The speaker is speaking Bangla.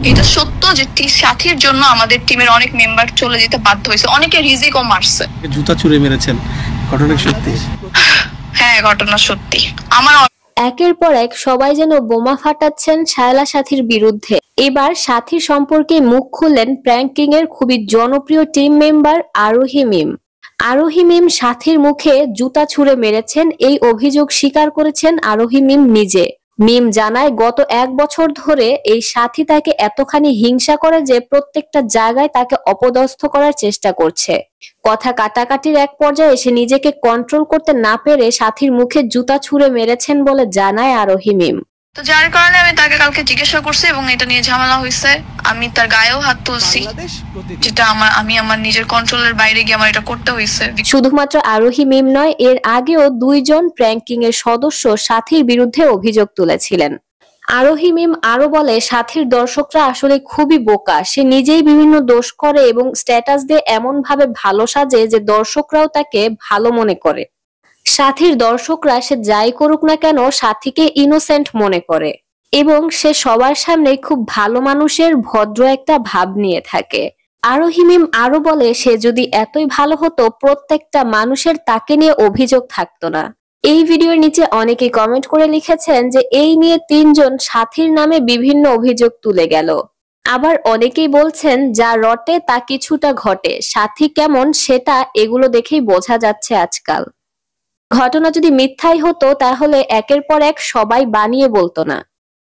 এটা সত্য যে সাথীর জন্য আমাদের টিমের অনেক মেম্বার চলে যেতে বাধ্য হয়েছে, অনেকে রিজিকও মারছে। জুতা ছুঁড়ে মেরেছেন, ঘটনা সত্যি? হ্যাঁ, ঘটনা সত্যি। আমার একের পর এক সবাই যেন বোমা ফাটাচ্ছেন শায়লা সাথীর বিরুদ্ধে। এবার সাথী সম্পর্কে মুখ খুললেন প্র্যাঙ্কিং এর খুবই জনপ্রিয় টিম মেম্বার আরোহী মিম। আরোহী মিম সাথীর মুখে জুতা ছুঁড়ে মেরেছেন, এই অভিযোগ স্বীকার করেছেন আরোহী মিম নিজে। মিম জানায়, গত 1 বছর ধরে এই সাথী তাকে এতখানি হিংসা করে যে প্রত্যেকটা জায়গায় তাকে অপদস্থ করার চেষ্টা করছে। কথা কাটাকাটির এক পর্যায়ে এসে নিজেকে কন্ট্রোল করতে না পেরে সাথীর মুখে জুতা ছুঁড়ে মেরেছেন বলে জানায় আরোহী মিম। তো যার কারণে আমি তাকে কালকে জিজ্ঞাসা করছি এবং এটা নিয়ে ঝামেলা হয়েছে। আমি তার গায়েও হাত তুলছি, যেটা আমি আমার নিজের কন্ট্রোলের বাইরে গিয়ে আমার এটা করতে হয়েছে। শুধুমাত্র আরোহী মিম নয়, এর আগেও 2 জন প্র্যাঙ্কিং এর সদস্য সাথীর বিরুদ্ধে অভিযোগ তুলেছিলেন। আরোহী মিম আরো বলে, সাথীর দর্শকরা আসলে খুবই বোকা। সে নিজেই বিভিন্ন দোষ করে এবং স্ট্যাটাস দিয়ে এমন ভাবে ভালো সাজে যে দর্শকরাও তাকে ভালো মনে করে। সাথীর দর্শকরা সে যাই করুক না কেন সাথীকে ইনোসেন্ট মনে করে এবং সে সবার সামনে খুব ভালো মানুষের ভদ্র একটা ভাব নিয়ে থাকে। আরোহী মিম আরো বলে, সে যদি এতই ভালো হতো প্রত্যেকটা মানুষের তাকে নিয়ে অভিযোগ থাকতো না। এই ভিডিওর নিচে অনেকেই কমেন্ট করে লিখেছেন যে এই নিয়ে 3 জন সাথীর নামে বিভিন্ন অভিযোগ তুলে গেল। আবার অনেকেই বলছেন যা রটে তা কিছুটা ঘটে, সাথী কেমন সেটা এগুলো দেখেই বোঝা যাচ্ছে আজকাল। ঘটনা যদি মিথ্যাই হতো তাহলে একের পর এক সবাই বানিয়ে বলতো না।